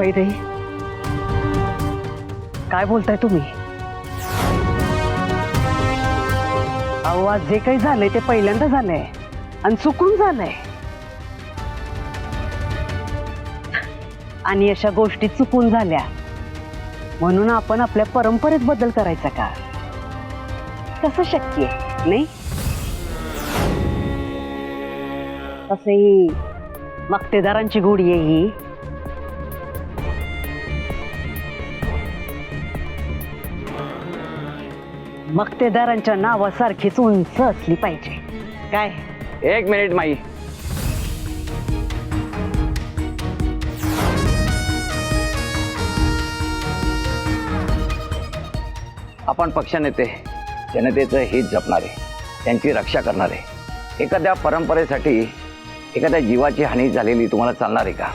वैदे, काय बोलताय तुम्ही? अहो, आज जे काही झालंय ते पहिल्यांदा झालंय आणि चुकून झालंय. आणि अशा गोष्टी चुकून झाल्या म्हणून आपण आपल्या परंपरेत बदल करायचा का? कसं शक्य आहे, नाही? तसेही मक्तेदारांची गोडी आहे ही. मक्तेदारांच्या नावासारखीच उंच असली पाहिजे. काय? एक मिनिट माई. आपण पक्षनेते जनतेचं हित जपणारे, त्यांची रक्षा करणारे, एखाद्या परंपरेसाठी एखाद्या जीवाची हानी झालेली तुम्हाला चालणार आहे का?